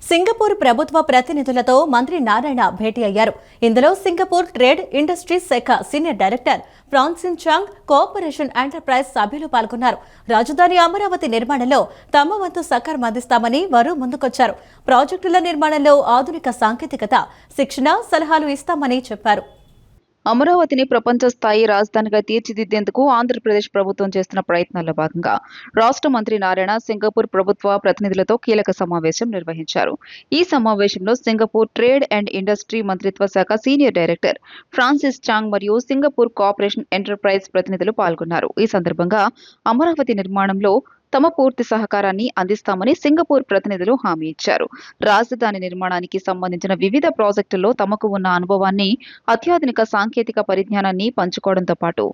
Singapore ప్రభుత్వ ప్రతినిధులతో మంత్రి నారాయణ భేటీ అయ్యారు. ఇందులో సింగపూర్ ట్రేడ్ ఇండస్ట్రీస్ శాఖ సీనియర్ డైరెక్టర్ ఫ్రాన్సిన్ చాంగ్, కోఆపరేషన్ ఎంటర్ప్రైజ్ సభ్యులు పాల్గొన్నారు. రాజధాని అమరావతి నిర్మాణంలో తమ వంతు సహకారం అందిస్తామని వారు ముందుకొచ్చారు. ప్రాజెక్టుల నిర్మాణంలో ఆధునిక సాంకేతికత, శిక్షణ, సలహాలు ఇస్తామని చెప్పారు. అమరావతిని ప్రపంచ స్థాయి రాజధానిగా తీర్చిదిద్దేందుకు ఆంధ్రప్రదేశ్ ప్రభుత్వం చేస్తున్న ప్రయత్నాల్లో భాగంగా రాష్ట్ర మంత్రి నారాయణ సింగపూర్ ప్రభుత్వ ప్రతినిధులతో కీలక సమావేశం నిర్వహించారు. ఈ సమావేశంలో సింగపూర్ ట్రేడ్ అండ్ ఇండస్ట్రీ మంత్రిత్వ శాఖ సీనియర్ డైరెక్టర్ ఫ్రాన్సిస్ చాంగ్ మరియు సింగపూర్ కోఆపరేషన్ ఎంటర్ప్రైజ్ ప్రతినిధులు పాల్గొన్నారు. ఈ సందర్భంగా అమరావతి నిర్మాణంలో తమ పూర్తి సహకారాన్ని అందిస్తామని సింగపూర్ ప్రతినిధులు హామీ ఇచ్చారు. రాజధాని నిర్మాణానికి సంబంధించిన వివిధ ప్రాజెక్టుల్లో తమకు ఉన్న అనుభవాన్ని, అత్యాధునిక సాంకేతిక పరిజ్ఞానాన్ని పంచుకోవడంతో పాటు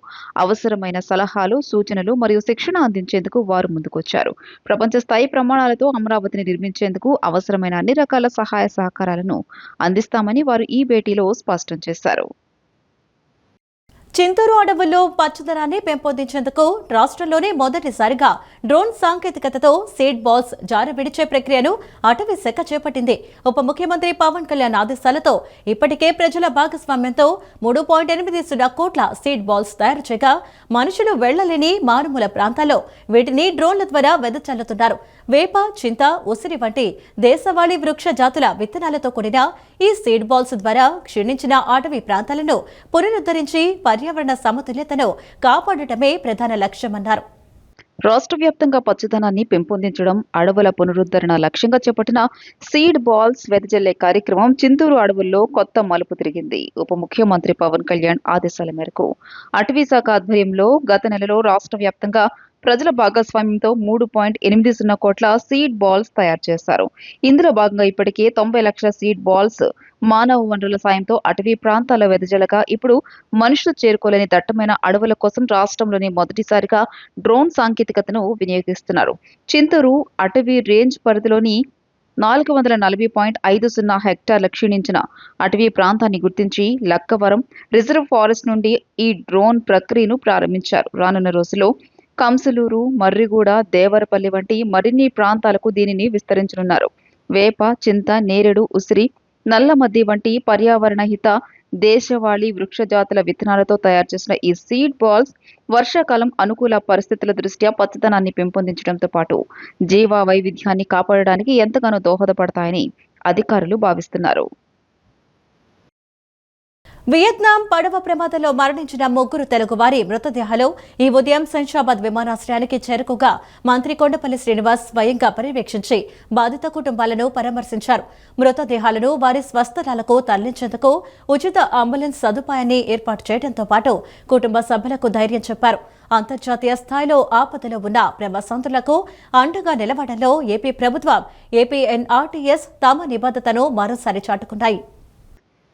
అవసరమైన సలహాలు, సూచనలు మరియు శిక్షణ అందించేందుకు వారు ముందుకొచ్చారు. ప్రపంచ స్థాయి ప్రమాణాలతో అమరావతిని నిర్మించేందుకు అవసరమైన అన్ని రకాల సహాయ సహకారాలను అందిస్తామని వారు ఈ భేటీలో స్పష్టం చేశారు. చింతూరు అడవుల్లో పచ్చదనాన్ని పెంపొందించేందుకు రాష్ట్రంలోనే మొదటిసారిగా డ్రోన్ సాంకేతికతతో సీడ్ బాల్స్ జారవిడిచే ప్రక్రియను అటవీ శాఖ చేపట్టింది. ఉప ముఖ్యమంత్రి పవన్ కళ్యాణ్ ఆదేశాలతో ఇప్పటికే ప్రజల భాగస్వామ్యంతో 3.80 కోట్ల సీడ్ బాల్స్ తయారు చేయగా మనుషులు వెళ్లలేని మారుమూల ప్రాంతాల్లో వీటిని డ్రోన్ల ద్వారా వెదజల్లుతున్నారు. వేప, చింత, ఉసిరి వంటి దేశవాళీ వృక్ష జాతుల విత్తనాలతో కూడిన ఈ సీడ్ బాల్స్ ద్వారా క్షీణించిన అటవీ ప్రాంతాలను పునరుద్ధరించి పర్యావరణ సమతుల్యతను కాపాడటమే ప్రధాన లక్ష్యమన్నారు. రాష్ట్ర వ్యాప్తంగా పచ్చదనాన్ని పెంపొందించడం, అడవుల పునరుద్ధరణ లక్ష్యంగా చేపట్టిన సీడ్ బాల్స్ వెదజల్లే కార్యక్రమం చింతూరు అడవుల్లో కొత్త మలుపు తిరిగింది. ఉప ముఖ్యమంత్రి పవన్ కళ్యాణ్ ఆదేశాల మేరకు అటవీ శాఖ ఆధ్వర్యంలో గత నెలలో రాష్ట్ర వ్యాప్తంగా ప్రజల భాగస్వామ్యంతో 3.80 కోట్ల సీడ్ బాల్స్ తయారు చేశారు. ఇందులో భాగంగా ఇప్పటికే 90 లక్షల సీడ్ బాల్స్ మానవ వనరుల సాయంతో అటవీ ప్రాంతాల్లో వెదజల్లగా ఇప్పుడు మనుషులు చేరుకోలేని దట్టమైన అడవుల కోసం రాష్ట్రంలోని మొదటిసారిగా డ్రోన్ సాంకేతికతను వినియోగిస్తున్నారు. చింతూరు అటవీ రేంజ్ పరిధిలోని 440.50 హెక్టార్ల క్షీణించిన అటవీ ప్రాంతాన్ని గుర్తించి లక్కవరం రిజర్వ్ ఫారెస్ట్ నుండి ఈ డ్రోన్ ప్రక్రియను ప్రారంభించారు. రానున్న రోజుల్లో కంసులూరు, మర్రిగూడ, దేవరపల్లి వంటి మరిన్ని ప్రాంతాలకు దీనిని విస్తరించనున్నారు. వేప, చింత, నేరేడు, ఉసిరి, నల్లమద్ది వంటి పర్యావరణ హిత దేశవాళీ వృక్ష జాతుల విత్తనాలతో తయారు చేసిన ఈ సీడ్ బాల్స్ వర్షాకాలం అనుకూల పరిస్థితుల దృష్ట్యా పచ్చదనాన్ని పెంపొందించడంతో పాటు జీవ వైవిధ్యాన్ని కాపాడడానికి ఎంతగానో దోహదపడతాయని అధికారులు భావిస్తున్నారు. వియత్నాం పడవ ప్రమాదంలో మరణించిన 3 తెలుగువారి మృతదేహాలు ఈ ఉదయం శంషాబాద్ విమానాశ్రయానికి చేరుకోగా మంత్రి కొండపల్లి శ్రీనివాస్ స్వయంగా పర్యవేక్షించి బాధిత కుటుంబాలను పరామర్శించారు. మృతదేహాలను వారి స్వస్థలాలకు తరలించేందుకు ఉచిత అంబులెన్స్ సదుపాయాన్ని ఏర్పాటు చేయడంతో పాటు కుటుంబ సభ్యులకు ధైర్యం చెప్పారు. అంతర్జాతీయ స్థాయిలో ఆపదలో ఉన్న ప్రవాసాంధ్రులకు అండగా నిలవడంలో ఏపీ ప్రభుత్వం, ఏపీఎన్ఆర్టీఎస్ తమ నిబద్ధతను మరోసారి చాటుకున్నాయి.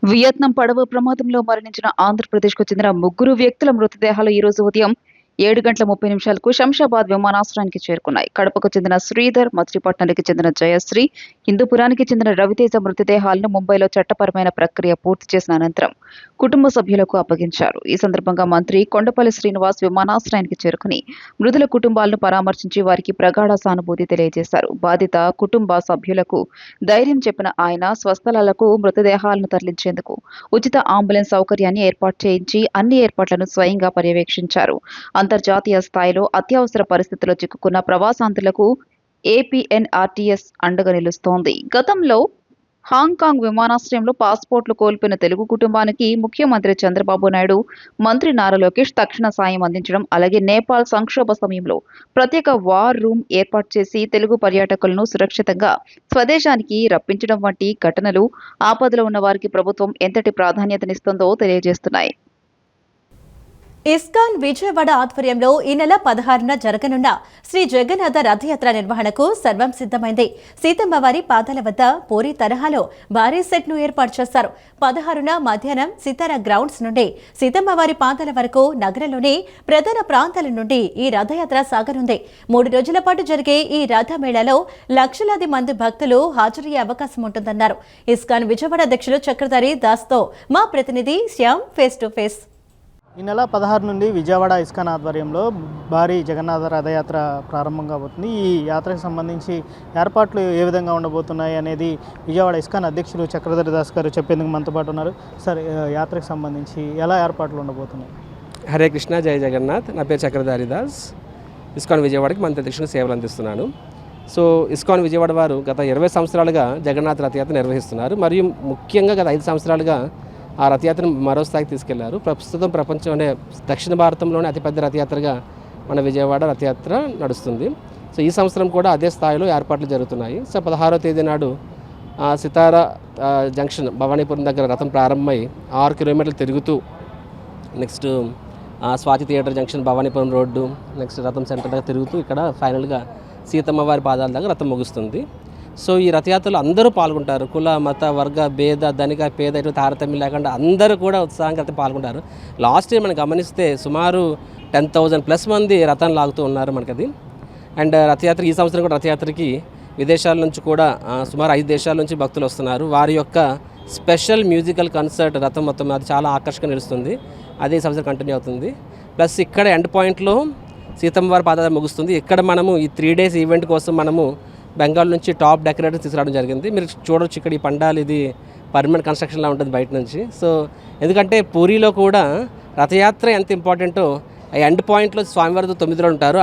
వియత్నాం పడవ ప్రమాదంలో మరణించిన ఆంధ్రప్రదేశ్కు చెందిన 3 వ్యక్తుల మృతదేహాలు ఈ రోజు ఉదయం 7:30 శంషాబాద్ విమానాశ్రయానికి చేరుకున్నాయి. కడపకు చెందిన శ్రీధర్, మచిలీపట్నానికి చెందిన జయశ్రీ, హిందూపురానికి చెందిన రవితేజ మృతదేహాలను ముంబైలో చట్టపరమైన ప్రక్రియ పూర్తి చేసిన అనంతరం కుటుంబ సభ్యులకు అప్పగించారు. ఈ సందర్భంగా మంత్రి కొండపల్లి శ్రీనివాస్ విమానాశ్రయానికి చేరుకుని మృతుల కుటుంబాలను పరామర్శించి వారికి ప్రగాఢ సానుభూతి తెలియజేశారు. బాధిత కుటుంబ సభ్యులకు ధైర్యం చెప్పిన ఆయన స్వస్థలాలకు మృతదేహాలను తరలించేందుకు ఉచిత అంబులెన్స్ సౌకర్యాన్ని ఏర్పాటు చేయించి అన్ని ఏర్పాట్లను స్వయంగా పర్యవేక్షించారు. అంతర్జాతీయ స్థాయిలో అత్యవసర పరిస్థితుల్లో చిక్కుకున్న ప్రవాసాంధ్రులకు ఏపీఎన్ఆర్టీఎస్ అండగా నిలుస్తోంది. గతంలో హాంకాంగ్ విమానాశ్రయంలో పాస్పోర్ట్లు కోల్పోయిన తెలుగు కుటుంబానికి ముఖ్యమంత్రి చంద్రబాబు నాయుడు, మంత్రి నారా లోకేష్ తక్షణ సాయం అందించడం, అలాగే నేపాల్ సంక్షోభ సమయంలో ప్రత్యేక వార్ రూమ్ ఏర్పాటు చేసి తెలుగు పర్యాటకులను సురక్షితంగా స్వదేశానికి రప్పించడం వంటి ఘటనలు ఆపదలో ఉన్న వారికి ప్రభుత్వం ఎంతటి ప్రాధాన్యతనిస్తుందో తెలియజేస్తున్నాయి. ఇస్కాన్ విజయవాడ ఆధ్వర్యంలో ఈ నెల 16న జరగనున్న శ్రీ జగన్నాథ రథయాత్ర నిర్వహణకు సర్వం సిద్ధమైంది. సీతమ్మవారి పాదాల వద్ద పూరి తరహాలో భారీ సెట్ ను ఏర్పాటు చేశారు. 16న మధ్యాహ్నం సితారా గ్రౌండ్స్ నుండి సీతమ్మవారి పాదాల వరకు నగరంలోని ప్రధాన ప్రాంతాల నుండి ఈ రథయాత్ర సాగనుంది. 3 రోజుల పాటు జరిగే ఈ రథ మేళాలో లక్షలాది మంది భక్తులు హాజరయ్యే అవకాశం ఉంటుందన్నారు. ఇస్కాన్ విజయవాడ అధ్యక్షులు చక్రధారి దాస్తో మా ప్రతినిధి శ్యామ్ ఫేస్ టు ఫేస్. ఈ నెల 16 నుండి విజయవాడ ఇస్కాన్ ఆధ్వర్యంలో భారీ జగన్నాథ రథయాత్ర ప్రారంభం కాబోతుంది. ఈ యాత్రకు సంబంధించి ఏర్పాట్లు ఏ విధంగా ఉండబోతున్నాయి అనేది విజయవాడ ఇస్కాన్ అధ్యక్షులు చక్రధర్ దాస్ గారు చెప్పేందుకు మనతో పాటు ఉన్నారు. సార్, యాత్రకు సంబంధించి ఎలా ఏర్పాట్లు ఉండబోతున్నాయి? హరే కృష్ణ, జై జగన్నాథ్. నా పేరు చక్రధారి దాస్. ఇస్కాన్ విజయవాడకి మంత్రి అధ్యక్షుడు సేవలు అందిస్తున్నాను. సో ఇస్కాన్ విజయవాడ వారు గత 20 సంవత్సరాలుగా జగన్నాథ రథయాత్ర నిర్వహిస్తున్నారు. మరియు ముఖ్యంగా గత 5 సంవత్సరాలుగా ఆ రథయాత్రను మరో స్థాయికి తీసుకెళ్లారు. ప్రస్తుతం ప్రపంచంలోనే దక్షిణ భారతంలోనే అతిపెద్ద రథయాత్రగా మన విజయవాడ రథయాత్ర నడుస్తుంది. సో ఈ సంవత్సరం కూడా అదే స్థాయిలో ఏర్పాట్లు జరుగుతున్నాయి. సో 16వ తేదీ నాడు సితారా జంక్షన్ భవానీపురం దగ్గర రథం ప్రారంభమై 6 కిలోమీటర్లు తిరుగుతూ next Swathi theatre junction Bhavanipuram road next రథం సెంటర్ దగ్గర తిరుగుతూ ఇక్కడ ఫైనల్గా సీతమ్మ వారి పాదాల దగ్గర రథం ముగుస్తుంది. సో ఈ రథయాత్రలో అందరూ పాల్గొంటారు. కుల మత వర్గ భేద ధనిక పేద ఇటు తారతమ్యం లేకుండా అందరూ కూడా ఉత్సాహంగా రథం పాల్గొంటారు. లాస్ట్ ఇయర్ మనం గమనిస్తే సుమారు 10,000+ మంది రథం లాగుతూ ఉన్నారు మనకది. అండ్ రథయాత్ర ఈ సంవత్సరం కూడా రథయాత్రకి విదేశాల నుంచి కూడా సుమారు 5 దేశాల నుంచి భక్తులు వస్తున్నారు. వారి యొక్క స్పెషల్ మ్యూజికల్ కన్సర్ట్ రథం మొత్తం అది చాలా ఆకర్షణగా నిలుస్తుంది. అదే సంవత్సరం కంటిన్యూ అవుతుంది. ప్లస్ ఇక్కడ ఎండ్ పాయింట్లో సీతమ్మ వారి పాదాలు ముగుస్తుంది. ఇక్కడ మనము ఈ 3 days ఈవెంట్ కోసం మనము బెంగాల్ నుంచి టాప్ డెకరేటర్స్ తీసుకురావడం జరిగింది. మీరు చూడొచ్చు ఇక్కడ ఈ పండాలు ఇది పర్మనెంట్ కన్స్ట్రక్షన్లా ఉంటుంది బయట నుంచి. సో ఎందుకంటే పూరిలో కూడా రథయాత్ర ఎంత ఇంపార్టెంటో ఎండ్ పాయింట్లో స్వామివారితో 9 రోజులు ఉంటారు.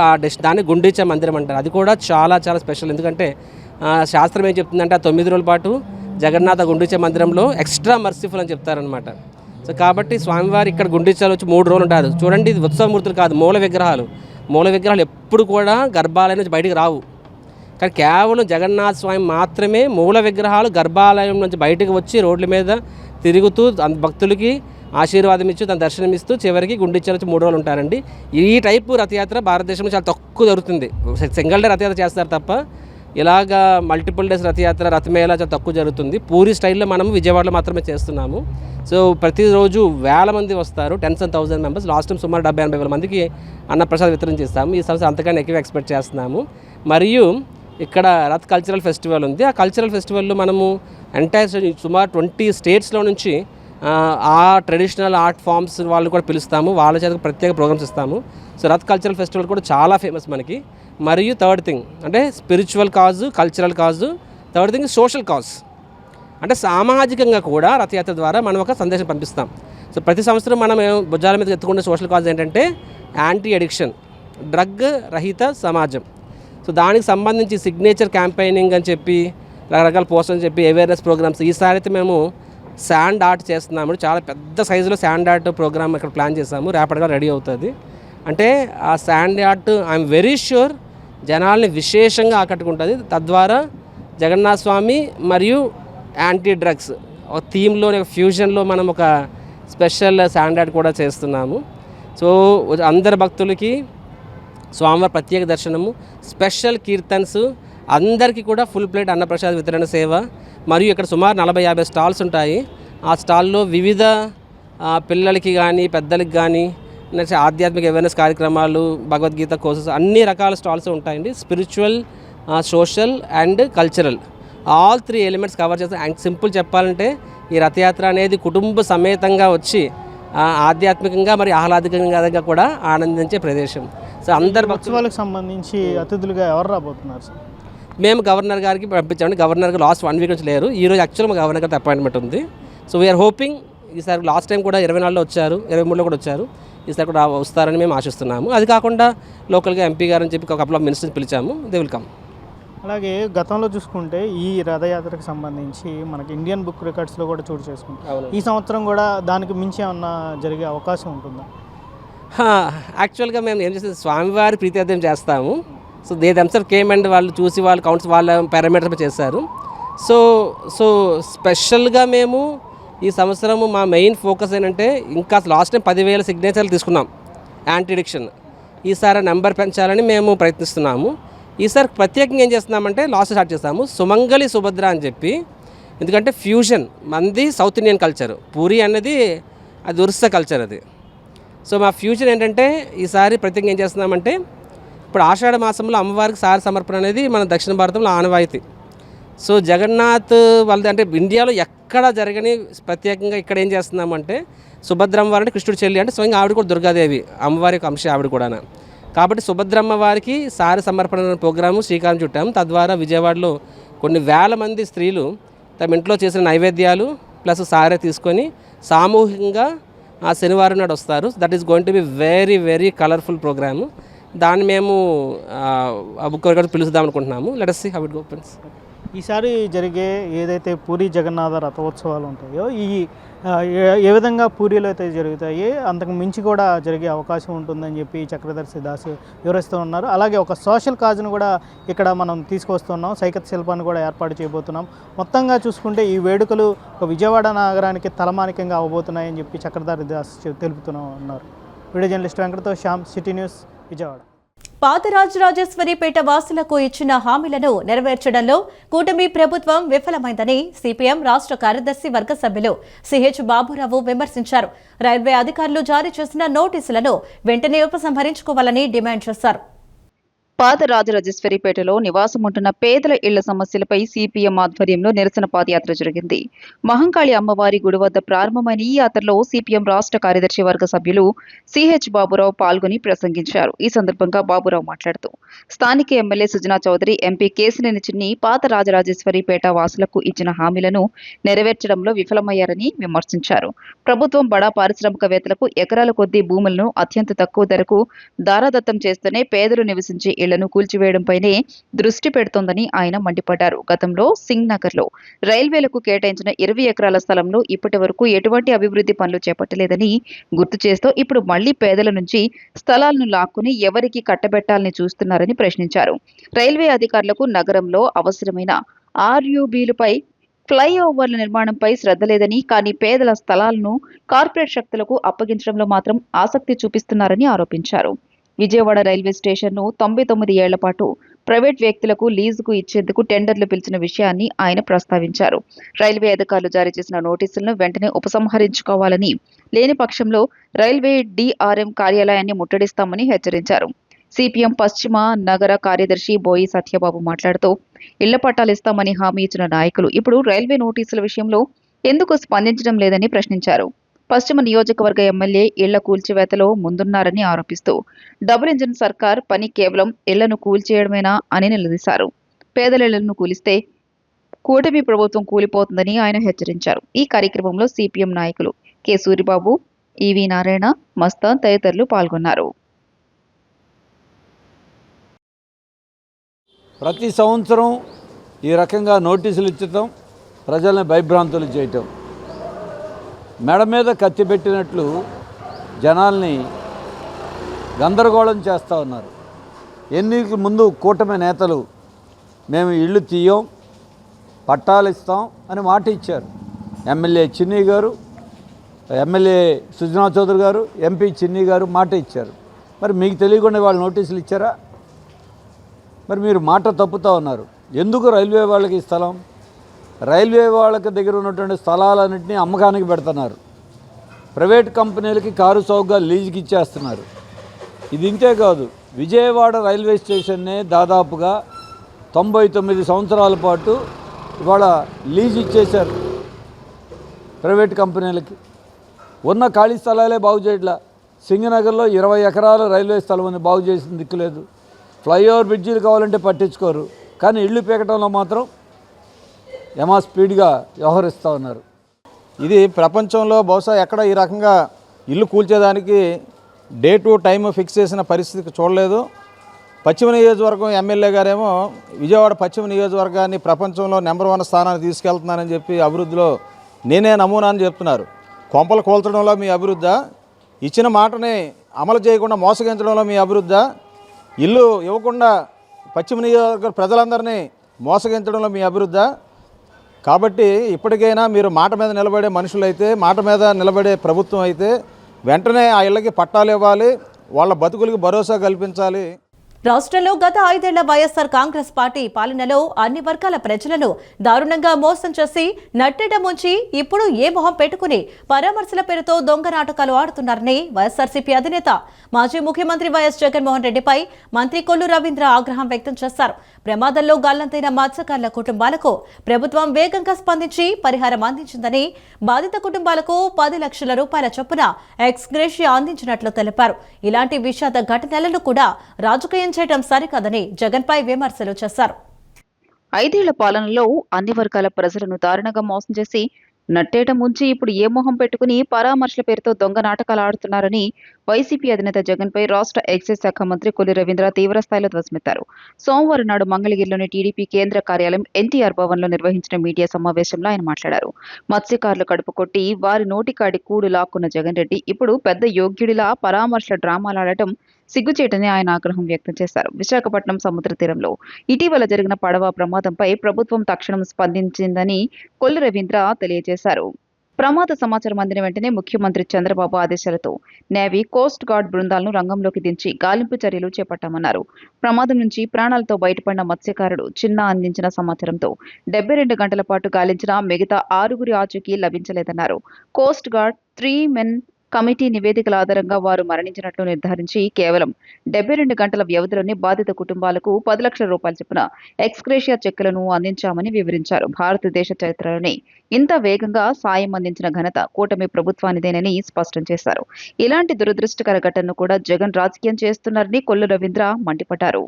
దాన్ని గుండీచా మందిరం అంటారు. అది కూడా చాలా చాలా స్పెషల్. ఎందుకంటే శాస్త్రం ఏం చెప్తుందంటే ఆ 9 రోజుల పాటు జగన్నాథ గుండీచా మందిరంలో ఎక్స్ట్రా మర్సిఫుల్ అని చెప్తారనమాట. సో కాబట్టి స్వామివారి ఇక్కడ గుండీచాలో వచ్చి 3 రోజులు ఉంటారు. చూడండి, ఇది ఉత్సవమూర్తులు కాదు, మూల విగ్రహాలు. మూల విగ్రహాలు ఎప్పుడు కూడా గర్భాలయం నుంచి బయటికి రావు. కానీ కేవలం జగన్నాథ స్వామి మాత్రమే మూల విగ్రహాలు గర్భాలయం నుంచి బయటకు వచ్చి రోడ్ల మీద తిరుగుతూ భక్తులకి ఆశీర్వాదం ఇచ్చి తన దర్శనం ఇస్తూ చివరికి గుండీచాలో వచ్చి 3 రోజులు ఉంటారండి. ఈ టైపు రథయాత్ర భారతదేశంలో చాలా తక్కువ జరుగుతుంది. సింగిల్ డే రథయాత్ర చేస్తారు తప్ప ఇలాగా మల్టిపుల్ డేస్ రథయాత్ర రథమేళా చాలా తక్కువ జరుగుతుంది. పూరి స్టైల్లో మనం విజయవాడలో మాత్రమే చేస్తున్నాము. సో ప్రతిరోజు వేల మంది వస్తారు, 10,000 మెంబర్స్. లాస్ట్ టైం సుమారు 70-80 వేల మందికి అన్నప్రసాద్ వితరణ చేస్తాము. ఈ సంవత్సరం అంతకన్నా ఎక్కువ ఎక్స్పెక్ట్ చేస్తున్నాము. మరియు ఇక్కడ రథ్ కల్చరల్ ఫెస్టివల్ ఉంది. ఆ కల్చరల్ ఫెస్టివల్లో మనము ఎంటైర్ సుమారు 20 స్టేట్స్లో నుంచి ఆ ట్రెడిషనల్ ఆర్ట్ ఫామ్స్ వాళ్ళు కూడా పిలుస్తాము. వాళ్ళ చేత ప్రత్యేక ప్రోగ్రామ్స్ ఇస్తాము. సో రథ్ కల్చరల్ ఫెస్టివల్ కూడా చాలా ఫేమస్ మనకి. మరియు థర్డ్ థింగ్ అంటే స్పిరిచువల్ కాజు, కల్చరల్ కాజు. థర్డ్ థింగ్ సోషల్ కాజ్, అంటే సామాజికంగా కూడా రథయాత్ర ద్వారా మనం ఒక సందేశం పంపిస్తాం. సో ప్రతి సంవత్సరం మనం భుజాల మీద ఎత్తుకునే సోషల్ కాజ్ ఏంటంటే యాంటీ అడిక్షన్, డ్రగ్ రహిత సమాజం. సో దానికి సంబంధించి సిగ్నేచర్ క్యాంపెయినింగ్ అని చెప్పి రకరకాల పోస్టర్స్ అని చెప్పి అవేర్నెస్ ప్రోగ్రామ్స్. ఈసారి అయితే మేము శాండ్ ఆర్ట్ చేస్తున్నాము. చాలా పెద్ద సైజులో శాండ్ ఆర్ట్ ప్రోగ్రామ్ ఇక్కడ ప్లాన్ చేసాము. రేపటిగా రెడీ అవుతుంది. అంటే ఆ sand art I'm very sure జనాల్ని విశేషంగా ఆకట్టుకుంటుంది. తద్వారా జగన్నాథ స్వామి మరియు యాంటీ డ్రగ్స్ ఒక థీమ్లో ఫ్యూజన్లో మనం ఒక స్పెషల్ శాండ్ ఆర్ట్ కూడా చేస్తున్నాము. సో అందరి భక్తులకి స్వామివారి ప్రత్యేక దర్శనము, స్పెషల్ కీర్తన్స్, అందరికీ కూడా ఫుల్ ప్లేట్ అన్నప్రసాద వితరణ సేవ. మరియు ఇక్కడ సుమారు 40-50 స్టాల్స్ ఉంటాయి. ఆ స్టాల్లో వివిధ పిల్లలకి కానీ పెద్దలకి కానీ నెక్స్ట్ ఆధ్యాత్మిక అవేర్నెస్ కార్యక్రమాలు, భగవద్గీత కోర్సెస్, అన్ని రకాల స్టాల్స్ ఉంటాయండి. Spiritual, social and cultural all 3 elements cover చేస్తాం. అండ్ సింపుల్ చెప్పాలంటే ఈ రథయాత్ర అనేది కుటుంబ సమేతంగా వచ్చి ఆధ్యాత్మికంగా మరి ఆహ్లాదకంగా కూడా ఆనందించే ప్రదేశం. సో అందరు ఉత్సవాలకు సంబంధించి అతిథులుగా ఎవరు రాబోతున్నారు సార్? మేము గవర్నర్ గారికి పంపించామండి. గవర్నర్ గారు లాస్ట్ 1 వీక్ నుంచి లేరు. ఈరోజు యాక్చువల్ మా గవర్నర్ గారికి అపాయింట్మెంట్ ఉంది. సో వీఆర్ హోపింగ్ ఈసారి లాస్ట్ టైం కూడా 24లో వచ్చారు, 23లో కూడా వచ్చారు. ఈసారి కూడా వస్తారని మేము ఆశిస్తున్నాము. అది కాకుండా లోకల్గా ఎంపీ గారు అని చెప్పి ఒక కపుల్ ఆఫ్ మినిస్టర్స్ పిలిచాము. They will come. అలాగే గతంలో చూసుకుంటే ఈ రథయాత్రకు సంబంధించి మనకి ఇండియన్ బుక్ రికార్డ్స్లో కూడా చోటు చేసుకుంటాం. ఈ సంవత్సరం కూడా దానికి మించి ఏమన్నా జరిగే అవకాశం ఉంటుందా? యాక్చువల్గా మేము ఏం చేస్తాం, స్వామివారి ప్రీత్యార్థం చేస్తాము. So they themself came and వాళ్ళు చూసి వాళ్ళు కౌంట్స్ వాళ్ళ పారామీటర్స్ చేశారు. సో స్పెషల్గా మేము ఈ సంవత్సరము మా మెయిన్ ఫోకస్ ఏంటంటే ఇంకా లాస్ట్ టైం 10,000 సిగ్నేచర్లు తీసుకున్నాం యాంటీ అడిక్షన్. ఈసారి నెంబర్ పెంచాలని మేము ప్రయత్నిస్తున్నాము. ఈసారి ప్రత్యేకంగా ఏం చేస్తున్నామంటే లాస్ట్ స్టార్ట్ చేస్తాము సుమంగళి సుభద్ర అని చెప్పి. ఎందుకంటే ఫ్యూజన్ మంది సౌత్ ఇండియన్ కల్చర్, పూరి అన్నది అది ఒరిస్సా కల్చర్ అది. సో మా ఫ్యూజన్ ఏంటంటే ఈసారి ప్రత్యేకంగా ఏం చేస్తున్నామంటే ఇప్పుడు ఆషాఢ మాసంలో అమ్మవారికి సార సమర్పణ అనేది మన దక్షిణ భారతంలో ఆనవాయితీ. సో జగన్నాథ్ వాళ్ళది అంటే ఇండియాలో ఎక్కడ జరగని ప్రత్యేకంగా ఇక్కడ ఏం చేస్తున్నామంటే సుభద్రమ్మ వారు అంటే కృష్ణుడి చెల్లి అంటే స్వయంగా ఆవిడ కూడా దుర్గాదేవి అమ్మవారి యొక్క అంశ ఆవిడ కూడా. కాబట్టి సుభద్రమ్మ వారికి సారి సమర్పణ ప్రోగ్రాము శ్రీకారం చుట్టాము. తద్వారా విజయవాడలో కొన్ని వేల మంది స్త్రీలు తమ ఇంట్లో చేసిన నైవేద్యాలు ప్లస్ సారే తీసుకొని సామూహికంగా ఆ శనివారం నాడు వస్తారు. That is going to be very very colourful programme. దాన్ని మేము ఒక్కొక్కరు పిలుస్తాం అనుకుంటున్నాము. Let us see how it opens. ఈసారి జరిగే ఏదైతే పూరి జగన్నాథ రథోత్సవాలు ఉంటాయో ఏ విధంగా పూరిలో అయితే జరుగుతాయి అంతకు మించి కూడా జరిగే అవకాశం ఉంటుందని చెప్పి చక్రధర్శి దాస్ వివరిస్తూ ఉన్నారు. అలాగే ఒక సోషల్ కాజ్ను కూడా ఇక్కడ మనం తీసుకొస్తున్నాం, సైకత్ శిల్పాన్ని కూడా ఏర్పాటు చేయబోతున్నాం. మొత్తంగా చూసుకుంటే ఈ వేడుకలు ఒక విజయవాడ నగరానికి తలమానికంగా అవబోతున్నాయని చెప్పి చక్రధర్శి దాస్ తెలుపుతూ ఉన్నారు. వీడియో జర్నలిస్ట్ వెంకటతో శ్యామ్, సిటీ న్యూస్, విజయవాడ. పాతరాజరాజేశ్వరిపేట వాసులకు ఇచ్చిన హామీలను నెరవేర్చడంలో కూటమి ప్రభుత్వం విఫలమైందని సిపిఎం రాష్ట్ర కార్యదర్శి వర్గ సభ్యులు సిహెచ్ బాబురావు విమర్శించారు. రైల్వే అధికారులు జారీ చేసిన నోటీసులను వెంటనే ఉపసంహరించుకోవాలని డిమాండ్ చేశారు. పాతరాజరాజేశ్వరిపేటలో నివాసముంటున్న పేదల ఇళ్ల సమస్యలపై సిపిఎం ఆధ్వర్యంలో నిరసన పాదయాత్ర జరిగింది. మహంకాళి అమ్మవారి గుడి వద్ద ప్రారంభమైన ఈ యాత్రలో సిపిఎం రాష్ట్ర కార్యదర్శి వర్గ సభ్యులు సిహెచ్ బాబురావు పాల్గొని ప్రసంగించారు. ఈ సందర్భంగా బాబురావు మాట్లాడుతూ స్థానిక ఎమ్మెల్యే సుజనా చౌదరి, ఎంపీ కేశినేని చిన్ని పాతరాజరాజేశ్వరిపేట వాసులకు ఇచ్చిన హామీలను నెరవేర్చడంలో విఫలమయ్యారని విమర్శించారు. ప్రభుత్వం బడా పారిశ్రామికవేత్తలకు ఎకరాల కొద్దీ భూములను అత్యంత తక్కువ ధరకు దారాదత్తం చేస్తూనే పేదలు నివసించే ఇళ్లను కూల్చివేయడంపైనే దృష్టి పెడుతోందని ఆయన మండిపడ్డారు. గతంలో సింగ్ నగర్ లో రైల్వేలకు కేటాయించిన 20 ఎకరాల స్థలంలో ఇప్పటి వరకు ఎటువంటి అభివృద్ధి పనులు చేపట్టలేదని గుర్తు చేస్తూ ఇప్పుడు మళ్లీ పేదల నుంచి స్థలాలను లాక్కుని ఎవరికి కట్టబెట్టాలని చూస్తున్నారని ప్రశ్నించారు. రైల్వే అధికారులకు నగరంలో అవసరమైన ఆర్యూబీలపై ఫ్లైఓవర్ల నిర్మాణంపై శ్రద్ధ లేదని, కానీ పేదల స్థలాలను కార్పొరేట్ శక్తులకు అప్పగించడంలో మాత్రం ఆసక్తి చూపిస్తున్నారని ఆరోపించారు. విజయవాడ రైల్వే స్టేషన్ను 99 ఏళ్ల పాటు ప్రైవేట్ వ్యక్తులకు లీజుకు ఇచ్చేందుకు టెండర్లు పిలిచిన విషయాన్ని ఆయన ప్రస్తావించారు. రైల్వే అధికారులు జారీ చేసిన నోటీసులను వెంటనే ఉపసంహరించుకోవాలని, లేని పక్షంలో రైల్వే డిఆర్ఎం కార్యాలయాన్ని ముట్టడిస్తామని హెచ్చరించారు. సిపిఎం పశ్చిమ నగర కార్యదర్శి బోయి సత్యబాబు మాట్లాడుతూ ఇళ్ల పట్టాలు ఇస్తామని హామీ ఇచ్చిన నాయకులు ఇప్పుడు రైల్వే నోటీసుల విషయంలో ఎందుకు స్పందించడం లేదని ప్రశ్నించారు. పశ్చిమ నియోజకవర్గ ఎమ్మెల్యే ఇళ్ల కూల్చివేతలో ముందున్నారని ఆరోపిస్తూ డబుల్ ఇంజిన్ సర్కార్ పని కేవలం ఇళ్లను కూల్చేయడమేనా అని నిలదీశారు. పేదల ఇళ్లను కూలిస్తే కూటమి ప్రభుత్వం కూలిపోతుందని ఆయన హెచ్చరించారు. ఈ కార్యక్రమంలో సిపిఎం నాయకులు కె సూరిబాబు, ఈవి నారాయణ, మస్తాన్ తదితరులు పాల్గొన్నారు. ప్రతి సంవత్సరం ఈ రకంగా నోటీసులు ఇచ్చటం, ప్రజల్ని భయభ్రాంతులు చేయటం, మెడ మీద కత్తి పెట్టినట్లు జనాల్ని గందరగోళం చేస్తూ ఉన్నారు. ఎన్నికల ముందు కూటమి నేతలు మేము ఇళ్ళు తీయం, పట్టాలు ఇస్తాం అని మాట ఇచ్చారు. ఎమ్మెల్యే చిన్ని గారు, ఎమ్మెల్యే సుజనా చౌదరి గారు, ఎంపీ చిన్ని గారు మాట ఇచ్చారు. మరి మీకు తెలియకుండా వాళ్ళు నోటీసులు ఇచ్చారా? మరి మీరు మాట తప్పుతూ ఉన్నారు. ఎందుకు రైల్వే వాళ్ళకి స్థలం? రైల్వే వాళ్ళకి దగ్గర ఉన్నటువంటి స్థలాలన్నింటినీ అమ్మకానికి పెడుతున్నారు. ప్రైవేట్ కంపెనీలకి కారు చౌకగా లీజుకి ఇచ్చేస్తున్నారు. ఇది ఇంతే కాదు, విజయవాడ రైల్వే స్టేషన్నే దాదాపుగా 99 సంవత్సరాల పాటు ఇవాళ లీజు ఇచ్చేశారు ప్రైవేట్ కంపెనీలకి. ఉన్న ఖాళీ స్థలాలే బాగు చేయట్లా. సింగనగర్లో 20 ఎకరాల రైల్వే స్థలం ఉంది, బాగు చేసిన దిక్కులేదు. ఫ్లైఓవర్ బ్రిడ్జీలు కావాలంటే పట్టించుకోరు, కానీ ఇళ్ళు పీకటంలో మాత్రం యమా స్పీడ్గా వ్యవహరిస్తూ ఉన్నారు. ఇది ప్రపంచంలో బహుశా ఎక్కడ ఈ రకంగా ఇల్లు కూల్చేదానికి డే టు టైం ఫిక్స్ చేసిన పరిస్థితి చూడలేదు. పశ్చిమ నియోజకవర్గం ఎమ్మెల్యే గారేమో విజయవాడ పశ్చిమ నియోజకవర్గాన్ని ప్రపంచంలో నెంబర్ 1 స్థానానికి తీసుకెళ్తున్నానని చెప్పి అభివృద్ధిలో నేనే నమూనా అని చెప్తున్నారు. కొంపలు కోల్చడంలో మీ అభివృద్ధి, ఇచ్చిన మాటని అమలు చేయకుండా మోసగించడంలో మీ అభివృద్ధి, ఇల్లు ఇవ్వకుండా పశ్చిమ నియోజకవర్గ ప్రజలందరినీ మోసగించడంలో మీ అభివృద్ధి. కాబట్టి ఇప్పటికైనా మీరు మాట మీద నిలబడే మనుషులైతే, మాట మీద నిలబడే ప్రభుత్వం అయితే వెంటనే ఆ ఇళ్ళకి పట్టాలు ఇవ్వాలి, వాళ్ళ బతుకులకి భరోసా కల్పించాలి. రాష్ట్రంలో గత 5 ఏళ్ల వైఎస్ఆర్ కాంగ్రెస్ పార్టీ పాలనలో అన్ని వర్గాల ప్రజలను దారుణంగా మోసం చేసి నట్టెట ముంచి ఇప్పుడు ఏ మొహం పెట్టుకుని పరామర్శల పేరుతో దొంగ నాటకాలు ఆడుతున్నారని వైఎస్ఆర్సీపీ అధినేత మాజీ ముఖ్యమంత్రి వైఎస్ జగన్మోహన్ రెడ్డిపై మంత్రి కొల్లు రవీంద్ర ఆగ్రహం వ్యక్తం చేశారు. ప్రమాదంలో గల్లంతైన మత్స్యకారుల కుటుంబాలకు ప్రభుత్వం వేగంగా స్పందించి పరిహారం అందించిందని, బాధిత కుటుంబాలకు 10 లక్షల రూపాయల చొప్పున ఎక్స్గ్రేషియా అందించినట్లు తెలిపారు. ఇలాంటి విషాద ఘటనలను కూడా రాజకీయం చేయడం సరికాదని జగన్పై విమర్శలు చేశారు. 5 ఏళ్ల పాలనలో అన్ని వర్గాల ప్రజలను దారుణంగా మోసం చేసి నట్టేట ముంచి ఇప్పుడు ఏ మొహం పెట్టుకుని పరామర్శల పేరుతో దొంగ నాటకాలు ఆడుతున్నారని వైసీపీ అధినేత జగన్పై రాష్ట్ర ఎక్సైజ్ శాఖ మంత్రి కొల్లి రవీంద్ర తీవ్రస్థాయిలో ధ్వజమెత్తారు. సోమవారం నాడు మంగళగిరిలోని టీడీపీ కేంద్ర కార్యాలయం ఎన్టీఆర్ భవన్లో నిర్వహించిన మీడియా సమావేశంలో ఆయన మాట్లాడారు. మత్స్యకారులు కడుపు కొట్టి వారి నోటికాడి కూడు లాక్కున్న జగన్ రెడ్డి ఇప్పుడు పెద్ద యోగ్యుడిలా పరామర్శల డ్రామాలాడటం సిగ్గుచేటని ఆయన ఆగ్రహం వ్యక్తం చేశారు. విశాఖపట్నం సముద్ర తీరంలో ఇటీవల జరిగిన పడవ ప్రమాదంపై ప్రభుత్వం తక్షణం స్పందించిందని కొల్లి రవీంద్ర తెలియజేశారు. ప్రమాద సమాచారం అందిన వెంటనే ముఖ్యమంత్రి చంద్రబాబు ఆదేశాలతో నేవీ, కోస్ట్ గార్డ్ బృందాలను రంగంలోకి దించి గాలింపు చర్యలు చేపట్టామన్నారు. ప్రమాదం నుంచి ప్రాణాలతో బయటపడిన మత్స్యకారుడు చిన్న అందించిన సమాచారంతో 72 గంటల పాటు గాలించిన మిగతా 6గురి ఆచూకీ లభించలేదన్నారు. కోస్ట్ గార్డ్ 3 మెన్ కమిటీ నివేదికల ఆధారంగా వారు మరణించినట్లు నిర్ధారించి కేవలం 72 గంటల వ్యవధిలోనే బాధిత కుటుంబాలకు 10 లక్షల రూపాయల చొప్పున ఎక్స్గ్రేషియా చెక్కులను అందించామని వివరించారు. భారతదేశ చరిత్రలోనే ఇంత వేగంగా సాయం అందించిన ఘనత కూటమి ప్రభుత్వానిదేనని స్పష్టం చేశారు. ఇలాంటి దురదృష్టకర ఘటనను కూడా జగన్ రాజకీయం చేస్తున్నారని కొల్లు రవీంద్ర మండిపడ్డారు.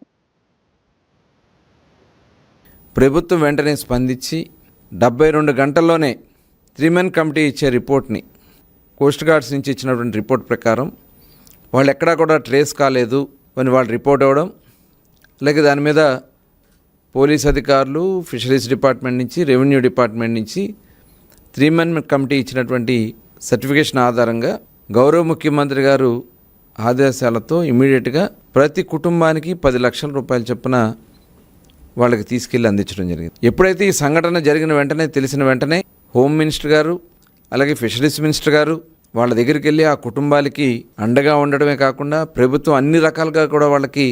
ప్రభుత్వం వెంటనే స్పందించి 72 గంటల్లోనే 3 మెన్ కమిటీ ఇచ్చే రిపోర్ట్ని, కోస్ట్ గార్డ్స్ నుంచి ఇచ్చినటువంటి రిపోర్ట్ ప్రకారం వాళ్ళు ఎక్కడా కూడా ట్రేస్ కాలేదు అని వాళ్ళు రిపోర్ట్ అవ్వడం, అలాగే దాని మీద పోలీస్ అధికారులు, ఫిషరీస్ డిపార్ట్మెంట్ నుంచి, రెవెన్యూ డిపార్ట్మెంట్ నుంచి 3 మెన్ కమిటీ ఇచ్చినటువంటి సర్టిఫికేషన్ ఆధారంగా గౌరవ ముఖ్యమంత్రి గారు ఆదేశాలతో ఇమీడియట్గా ప్రతి కుటుంబానికి 10 లక్షల రూపాయల చొప్పున వాళ్ళకి తీసుకెళ్లి అందించడం జరిగింది. ఎప్పుడైతే ఈ సంఘటన జరిగిన వెంటనే, తెలిసిన వెంటనే హోమ్ మినిస్టర్ గారు, అలాగే ఫిషరీస్ మినిస్టర్ గారు వాళ్ళ దగ్గరికి వెళ్ళి ఆ కుటుంబాలకి అండగా ఉండడమే కాకుండా ప్రభుత్వం అన్ని రకాలుగా కూడా వాళ్ళకి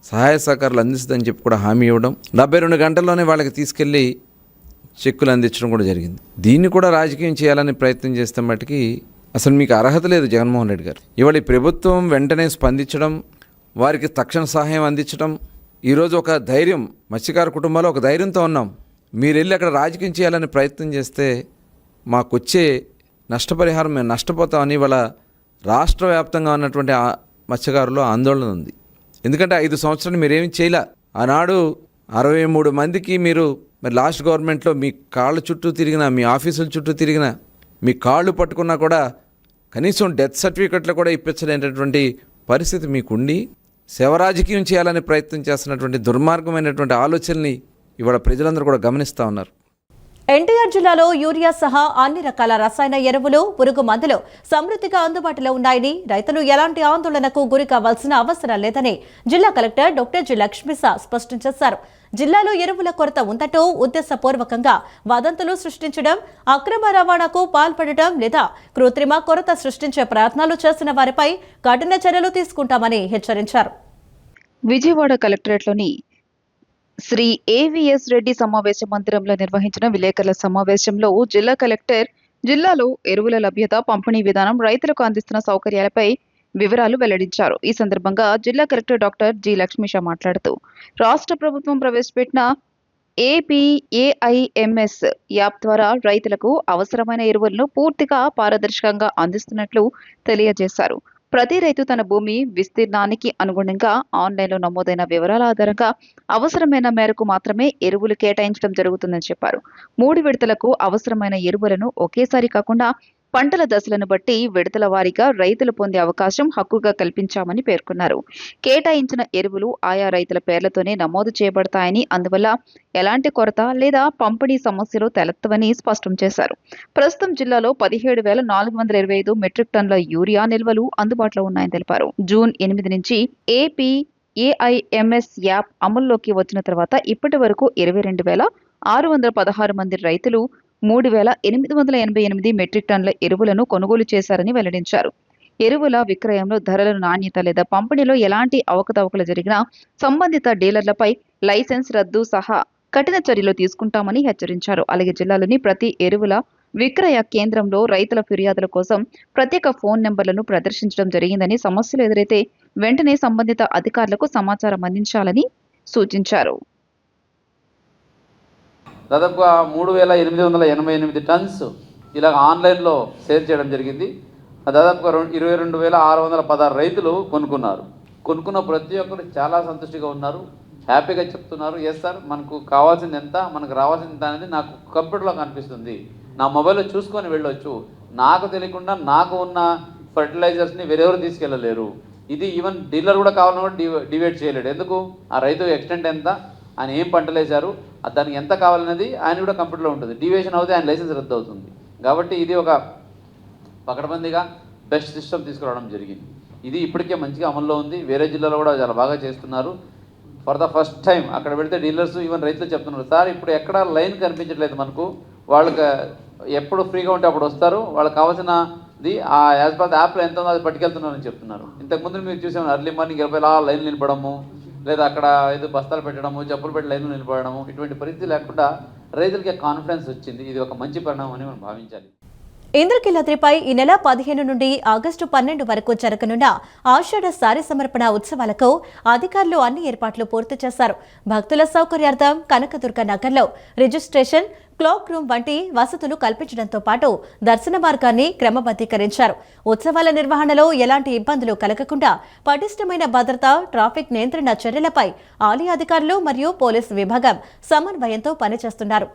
సహాయ సహకారాలు అందిస్తుందని చెప్పి కూడా హామీ ఇవ్వడం, 72 గంటల్లోనే వాళ్ళకి తీసుకెళ్ళి చెక్కులు అందించడం కూడా జరిగింది. దీన్ని కూడా రాజకీయం చేయాలని ప్రయత్నం చేస్తే మటుకి అసలు మీకు అర్హత లేదు జగన్మోహన్ రెడ్డి గారు. ఇవాళ ఈ ప్రభుత్వం వెంటనే స్పందించడం, వారికి తక్షణ సహాయం అందించడం, ఈరోజు ఒక ధైర్యం, మత్స్యకార కుటుంబాలు ఒక ధైర్యంతో ఉన్నాం. మీరు వెళ్ళి అక్కడ రాజకీయం చేయాలని ప్రయత్నం చేస్తే మాకొచ్చే నష్టపరిహారం మేము నష్టపోతామని వాళ్ళ రాష్ట్ర వ్యాప్తంగా ఉన్నటువంటి మత్స్యకారులు ఆందోళన ఉంది. ఎందుకంటే 5 సంవత్సరాలు మీరేమి చేయలే. ఆనాడు 63 మందికి మీరు మరి లాస్ట్ గవర్నమెంట్లో మీ కాళ్ళ చుట్టూ తిరిగినా, మీ ఆఫీసుల చుట్టూ తిరిగినా, మీ కాళ్ళు పట్టుకున్నా కూడా కనీసం డెత్ సర్టిఫికెట్లు కూడా ఇప్పించలేనటువంటి పరిస్థితి మీకుండి సేవ రాజకీయం చేయాలని ప్రయత్నం చేస్తున్నటువంటి దుర్మార్గమైనటువంటి ఆలోచనని ఇవాళ ప్రజలందరూ కూడా గమనిస్తూ ఉన్నారు. ఎన్టీఆర్ జిల్లాలో యూరియా సహా అన్ని రకాల రసాయన ఎరువులు, పురుగు మందులు సమృద్ధిగా అందుబాటులో ఉన్నాయని, రైతులు ఎలాంటి ఆందోళనకు గురి కావాల్సిన అవసరం లేదని జిల్లా కలెక్టర్ డాక్టర్ జి లక్ష్మీసా స్పష్టం చేశారు. జిల్లాలో ఎరువుల కొరత ఉందంటూ ఉద్దేశపూర్వకంగా వదంతులు సృష్టించడం, అక్రమ రవాణాకు పాల్పడటం లేదా కృత్రిమ కొరత సృష్టించే ప్రయత్నాలు చేసిన వారిపై కఠిన చర్యలు తీసుకుంటామని హెచ్చరించారు. విజయవాడ కలెక్టరేట్లోని శ్రీ ఏవిఎస్ రెడ్డి సమావేశ మందిరంలో నిర్వహించిన విలేకరుల సమావేశంలో జిల్లా కలెక్టర్ జిల్లాలో ఎరువుల లభ్యత, పంపిణీ విధానం, రైతులకు అందిస్తున్న సౌకర్యాలపై వివరాలు వెల్లడించారు. ఈ సందర్భంగా జిల్లా కలెక్టర్ డాక్టర్ జి లక్ష్మీషా మాట్లాడుతూ రాష్ట్ర ప్రభుత్వం ప్రవేశపెట్టిన ఏపీఏఐఎంఎస్ యాప్ ద్వారా రైతులకు అవసరమైన ఎరువులను పూర్తిగా పారదర్శకంగా అందిస్తున్నట్లు తెలియజేశారు. ప్రతి రైతు తన భూమి విస్తీర్ణానికి అనుగుణంగా ఆన్లైన్లో నమోదైన వివరాల ఆధారంగా అవసరమైన మేరకు మాత్రమే ఎరువులు కేటాయించడం జరుగుతుందని చెప్పారు. 3 విడతలకు అవసరమైన ఎరువులను ఒకేసారి కాకుండా పంటల దశలను బట్టి విడతల వారీగా రైతులు పొందే అవకాశం హక్కుగా కల్పించామని పేర్కొన్నారు. కేటాయించిన ఎరువులు ఆయా రైతుల పేర్లతోనే నమోదు చేయబడతాయని, అందువల్ల ఎలాంటి కొరత లేదా పంపిణీ సమస్యలు తలెత్తవని స్పష్టం చేశారు. ప్రస్తుతం జిల్లాలో 17,425 మెట్రిక్ టన్నుల యూరియా నిల్వలు అందుబాటులో ఉన్నాయని తెలిపారు. జూన్ 8 నుంచి ఏపీఏఐఎంఎస్ యాప్ అమల్లోకి వచ్చిన తర్వాత ఇప్పటి వరకు 22,616 మంది రైతులు 3,888 మెట్రిక్ టన్నుల ఎరువులను కొనుగోలు చేశారని వెల్లడించారు. ఎరువుల విక్రయంలో ధరల నాణ్యత లేదా పంపిణీలో ఎలాంటి అవకతవకలు జరిగినా సంబంధిత డీలర్లపై లైసెన్స్ రద్దు సహా కఠిన చర్యలు తీసుకుంటామని హెచ్చరించారు. అలాగే జిల్లాలోని ప్రతి ఎరువుల విక్రయ కేంద్రంలో రైతుల ఫిర్యాదుల కోసం ప్రత్యేక ఫోన్ నెంబర్లను ప్రదర్శించడం జరిగిందని, సమస్యలు ఎదురైతే వెంటనే సంబంధిత అధికారులకు సమాచారం అందించాలని సూచించారు. దాదాపుగా 3,888 టన్స్ ఇలా ఆన్లైన్లో సేల్ చేయడం జరిగింది. దాదాపుగా 22,616 రైతులు కొనుక్కున్న ప్రతి ఒక్కరు చాలా సంతృష్టిగా ఉన్నారు, హ్యాపీగా చెప్తున్నారు. ఎస్ సార్, మనకు కావాల్సింది ఎంత, మనకు రావాల్సింది ఎంత అనేది నాకు కంప్యూటర్లో కనిపిస్తుంది, నా మొబైల్లో చూసుకొని వెళ్ళొచ్చు, నాకు తెలియకుండా నాకు ఉన్న ఫర్టిలైజర్స్ని వేరెవరు తీసుకెళ్ళలేరు. ఇది ఈవెన్ డీలర్ కూడా కావాలని కూడా డివైడ్ చేయలేడు. ఎందుకు, ఆ రైతు ఎక్స్టెంట్ ఎంత, ఆయన ఏం పంటలు వేశారు, దానికి ఎంత కావాలనేది ఆయన కూడా కంప్యూటర్లో ఉంటుంది. డివియేషన్ అవుతే ఆయన లైసెన్స్ రద్దు అవుతుంది. కాబట్టి ఇది ఒక పకడ్బందీగా బెస్ట్ సిస్టమ్ తీసుకురావడం జరిగింది. ఇది ఇప్పటికే మంచిగా అమల్లో ఉంది. వేరే జిల్లాలో కూడా చాలా బాగా చేస్తున్నారు. ఫర్ ద ఫస్ట్ టైం అక్కడ వెళితే డీలర్స్ ఈవెన్ రైతులు చెప్తున్నారు, సార్ ఇప్పుడు ఎక్కడ లైన్ కనిపించట్లేదు మనకు, వాళ్ళకి ఎప్పుడు ఫ్రీగా ఉంటే అప్పుడు వస్తారు, వాళ్ళకి కావాల్సినది ఆ యాజ్ పర్ యాప్లో ఎంత ఉందో అది పట్టుకెళ్తున్నారని చెప్తున్నారు. ఇంతకుముందు మీరు చూసాము అర్లీ మార్నింగ్ 20 లైన్లు నిలబడము, లేదా అక్కడ ఏదో బస్తాలు పెట్టడము, చెప్పులు పెట్టి లైన్లు నిలబడము, ఇటువంటి పరిస్థితి లేకుండా రైతులకి కాన్ఫిడెన్స్ వచ్చింది. ఇది ఒక మంచి పరిణామం అని మనం భావించాలి. ఇంద్రకీలాద్రిపై ఈ నెల 15 నుండి ఆగస్టు 12 వరకు జరగనున్న ఆషాఢ సారి సమర్పణ ఉత్సవాలకు అధికారులు అన్ని ఏర్పాట్లు పూర్తి చేశారు. భక్తుల సౌకర్యార్థం కనకదుర్గ నగర్లో రిజిస్ట్రేషన్, క్లాక్ రూమ్ వంటి వసతులు కల్పించడంతో పాటు దర్శన మార్గాన్ని క్రమబద్ధీకరించారు. ఉత్సవాల నిర్వహణలో ఎలాంటి ఇబ్బందులు కలగకుండా పటిష్టమైన భద్రత, ట్రాఫిక్ నియంత్రణ చర్యలపై ఆలయ అధికారులు మరియు పోలీసు విభాగం సమన్వయంతో పనిచేస్తున్నారు.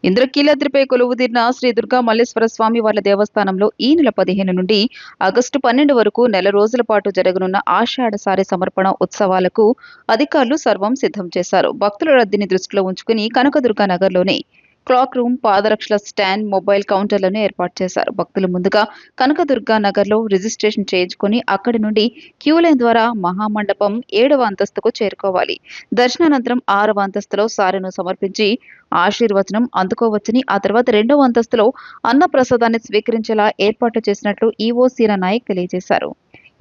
ఇంద్రకీలాద్రిపై కొలువుదీరిన శ్రీ దుర్గా మల్లేశ్వర స్వామి వార్ల దేవస్థానంలో ఈ నెల 15 నుండి ఆగస్టు 12 వరకు నెల రోజుల పాటు జరగనున్న ఆషాఢ సారి సమర్పణ ఉత్సవాలకు అధికారులు సర్వం సిద్ధం చేశారు. భక్తుల రద్దీని దృష్టిలో ఉంచుకుని కనకదుర్గా నగర్లోనే క్లాక్ రూమ్, పాదరక్షల స్టాండ్, మొబైల్ కౌంటర్లను ఏర్పాటు చేశారు. భక్తులు ముందుగా కనకదుర్గా నగర్లో రిజిస్ట్రేషన్ చేయించుకుని అక్కడి నుండి క్యూ లైన్ ద్వారా మహామండపం 7వ అంతస్తుకు చేరుకోవాలి. దర్శనానంతరం 6వ అంతస్తులో సారెను సమర్పించి ఆశీర్వచనం అందుకోవచ్చని, ఆ తర్వాత 2వ అంతస్తులో అన్నప్రసాదాన్ని స్వీకరించేలా ఏర్పాటు చేసినట్లు ఈవో సీనా నాయక్ తెలియజేశారు.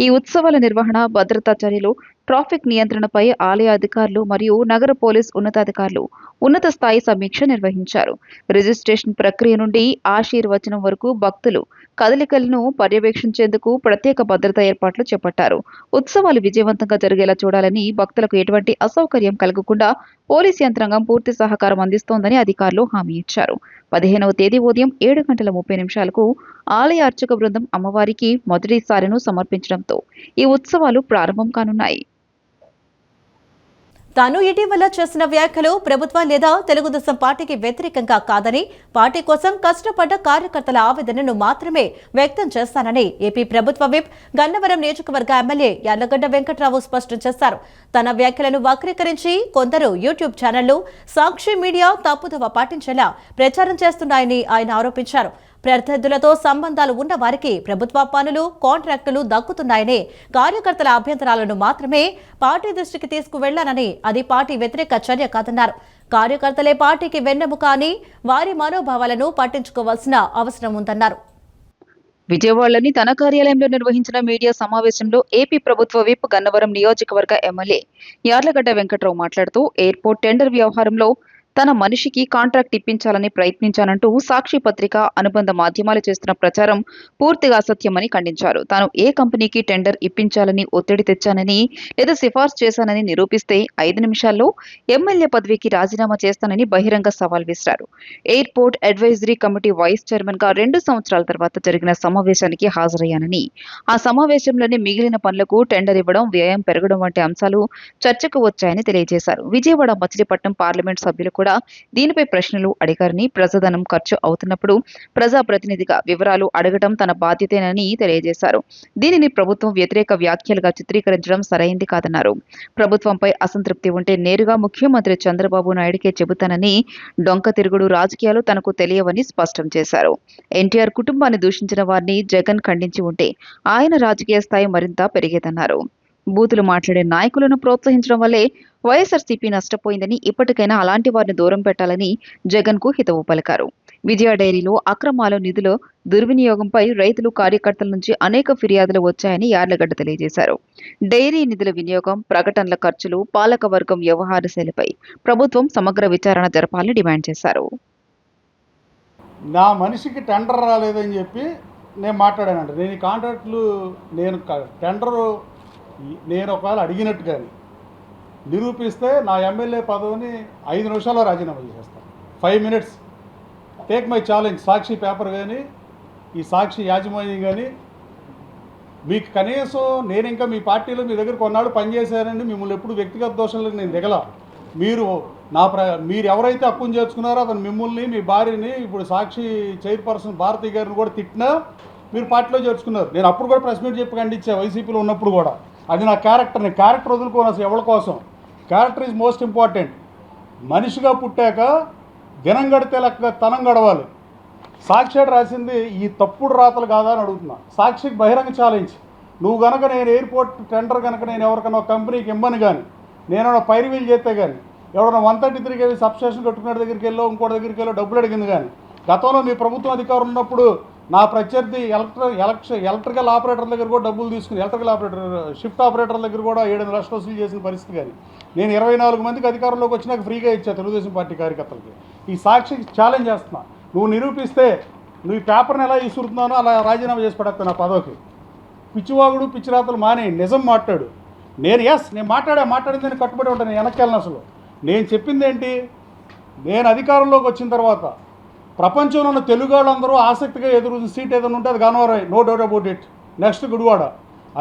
ఈ ఉత్సవాల నిర్వహణ, భద్రతా చర్యలు, ట్రాఫిక్ నియంత్రణపై ఆలయ అధికారులు మరియు నగర పోలీస్ ఉన్నతాధికారులు ఉన్నత స్థాయి సమీక్ష నిర్వహించారు. రిజిస్ట్రేషన్ ప్రక్రియ నుండి ఆశీర్వచనం వరకు భక్తులు కదలికలను పర్యవేక్షించేందుకు ప్రత్యేక భద్రతా ఏర్పాట్లు చేపట్టారు. ఉత్సవాలు విజయవంతంగా జరిగేలా చూడాలని, భక్తులకు ఎటువంటి అసౌకర్యం కలగకుండా పోలీస్ యంత్రాంగం పూర్తి సహకారం అందిస్తోందని అధికారులు హామీ ఇచ్చారు. 15వ తేదీ ఉదయం 7:30 ఆలయ అర్చక బృందం అమ్మవారికి మొదటిసారిను సమర్పించడంతో ఈ ఉత్సవాలు ప్రారంభం కానున్నాయి. తాను ఇటీవల చేసిన వ్యాఖ్యలు ప్రభుత్వం లేదా తెలుగుదేశం పార్టీకి వ్యతిరేకంగా కాదని, పార్టీ కోసం కష్టపడ్డ కార్యకర్తల ఆవేదనను మాత్రమే వ్యక్తం చేస్తానని ఏపీ ప్రభుత్వ విప్, గన్నవరం నియోజకవర్గ ఎమ్మెల్యే యార్లగడ్డ వెంకట్రావు స్పష్టం చేశారు. తన వ్యాఖ్యలను వక్రీకరించి కొందరు యూట్యూబ్ ఛానళ్లు, సాక్షి మీడియా తప్పుదోవ పాటించేలా ప్రచారం చేస్తున్నాయని ఆయన ఆరోపించారు. ప్రత్యర్థులతో సంబంధాలు ఉన్న వారికి ప్రభుత్వ పనులు, కాంట్రాక్టులు దక్కుతున్నాయని, కార్యకర్తల అభ్యంతరాలను మాత్రమే పార్టీ దృష్టికి తీసుకువెళ్లానని, అది పార్టీ వ్యతిరేక చర్య కాదన్నారు. కార్యకర్తలే పార్టీకి వెన్నెముక అని, వారి మనోభావాలను పట్టించుకోవాల్సిన అవసరం ఉందన్నారు. విజయవాడలోని తన కార్యాలయంలో నిర్వహించిన మీడియా సమావేశంలో ఏపీ ప్రభుత్వ విప్, గన్నవరం నియోజకవర్గ ఎమ్మెల్యే యార్లగడ్డ వెంకట్రావు మాట్లాడుతూ, ఎయిర్పోర్ట్ టెండర్ వ్యవహారంలో తన మనిషికి కాంట్రాక్ట్ ఇప్పించాలని ప్రయత్నించానంటూ సాక్షి పత్రిక, అనుబంధ మాధ్యమాలు చేస్తున్న ప్రచారం పూర్తిగా అసత్యమని ఖండించారు. తాను ఏ కంపెనీకి టెండర్ ఇప్పించాలని ఒత్తిడి తెచ్చానని లేదా సిఫార్సు చేశానని నిరూపిస్తే 5 నిమిషాల్లో ఎమ్మెల్యే పదవికి రాజీనామా చేస్తానని బహిరంగ సవాల్ విసిరారు. Airport advisory committee vice chairman గా 2 సంవత్సరాల తర్వాత జరిగిన సమావేశానికి హాజరయ్యానని, ఆ సమావేశంలోనే మిగిలిన పనులకు టెండర్ ఇవ్వడం, వ్యయం పెరగడం వంటి అంశాలు చర్చకు వచ్చాయని తెలియజేశారు. విజయవాడ, మచిలీపట్నం పార్లమెంట్ సభ్యులు కూడా దీనిపై ప్రశ్నలు అడిగారని, ప్రజాధనం ఖర్చు అవుతున్నప్పుడు ప్రజాప్రతినిధిగా వివరాలు అడగడం తన బాధ్యతేనని తెలియజేశారు. దీనిని ప్రభుత్వం వ్యతిరేక వ్యాఖ్యలుగా చిత్రీకరించడం సరైంది కాదన్నారు. ప్రభుత్వంపై అసంతృప్తి ఉంటే నేరుగా ముఖ్యమంత్రి చంద్రబాబు నాయుడికే చెబుతానని, డొంక తిరుగుడు రాజకీయాలు తనకు తెలియవని స్పష్టం చేశారు. ఎన్టీఆర్ కుటుంబాన్ని దూషించిన వారిని జగన్ ఖండించి ఉంటే ఆయన రాజకీయ స్థాయి మరింత పెరిగేదన్నారు. బూతులు మాట్లాడే నాయకులను ప్రోత్సహించడం వల్లే వైఎస్ఆర్సీపీ నష్టపోయిందని, ఇప్పటికైనా అలాంటి వారిని దూరం పెట్టాలని జగన్ కు హితవు పలికారు. విజయ డైరీలో అక్రమాలు, నిధుల దుర్వినియోగంపై రైతులు, కార్యకర్తల నుంచి అనేక ఫిర్యాదులు వచ్చాయని యార్లగడ్డ తెలియజేశారు. డైరీ నిధుల వినియోగం, ప్రకటనల ఖర్చులు, పాలకవర్గం వ్యవహార శైలిపై ప్రభుత్వం సమగ్ర విచారణ జరపాలని డిమాండ్ చేశారు. నా మనిషికి టెండర్ రాలేదని చెప్పి నేను మాట్లాడానండి. నేను ఈ కాంట్రాక్టులు టెండరు నేను ఒకవేళ అడిగినట్టు కానీ నిరూపిస్తే నా ఎమ్మెల్యే పదవిని 5 నిమిషాల్లో రాజీనామా చేసేస్తాను. 5 minutes take my challenge, Sakshi paper కానీ ఈ సాక్షి యాజమాన్యం కానీ మీకు కనీసం నేను ఇంకా మీ పార్టీలో మీ దగ్గర కొన్నాళ్ళు పనిచేశానండి, మిమ్మల్ని ఎప్పుడు వ్యక్తిగత దోషాలకు నేను దిగల. మీరు మీరు ఎవరైతే హక్కును చేర్చుకున్నారో అతను మిమ్మల్ని మీ భార్యని ఇప్పుడు సాక్షి చైర్పర్సన్ భారతి గారిని కూడా తిట్టినా మీరు పార్టీలో చేర్చుకున్నారు. నేను అప్పుడు కూడా ప్రెస్ మీట్ చెప్పి ఖండించా వైసీపీలో ఉన్నప్పుడు కూడా. అది నా క్యారెక్టర్. నేను క్యారెక్టర్ వదులుకోను అసలు ఎవరి కోసం. Character is most important. మనిషిగా పుట్టాక దినం గడితే లెక్క తనం గడవాలి. సాక్షి రాసింది ఈ తప్పుడు రాతలు కాదా అని అడుగుతున్నా. సాక్షికి బహిరంగ ఛాలెంజ్, నువ్వు కనుక నేను ఎయిర్పోర్ట్ టెండర్ కనుక నేను ఎవరికైనా ఒక కంపెనీకి ఇమ్మని కానీ, నేను పైరువీలు చేస్తే కానీ, ఎవరైనా 133 kV సబ్స్టేషన్ కట్టుకునే దగ్గరికి వెళ్ళో ఇంకోటి దగ్గరికి వెళ్ళో డబ్బులు అడిగింది కానీ, గతంలో మీ ప్రభుత్వం అధికారం ఉన్నప్పుడు నా ప్రత్యర్థి ఎలక్ట్రికల్ ఆపరేటర్ దగ్గర కూడా డబ్బులు తీసుకుని, ఎలక్ట్రికల్ ఆపరేటర్ షిఫ్ట్ ఆపరేటర్ దగ్గర కూడా 7 లక్షలు వసూలు చేసిన పరిస్థితి కానీ, నేను 24 మందికి అధికారంలోకి వచ్చినాక ఫ్రీగా ఇచ్చా తెలుగుదేశం పార్టీ కార్యకర్తలకి. ఈ సాక్షికి ఛాలెంజ్ చేస్తున్నా, నువ్వు నిరూపిస్తే నువ్వు ఈ పేపర్ని ఎలా ఇసురుతున్నానో అలా రాజీనామా చేసి పడేస్తా నా పదవికి. పిచ్చివాగుడు పిచ్చిరాతలు మానే నిజం మాట్లాడు. నేను మాట్లాడింది నేను కట్టుబడి ఉంటాను, నేను వెనక్కెళ్ళను. అసలు నేను చెప్పింది ఏంటి, నేను అధికారంలోకి వచ్చిన తర్వాత ప్రపంచంలో ఉన్న తెలుగు వాళ్ళందరూ ఆసక్తిగా ఎదురు సీట్ ఏదైనా ఉంటే అది Gannavaram, no doubt about it. Next Gudivada.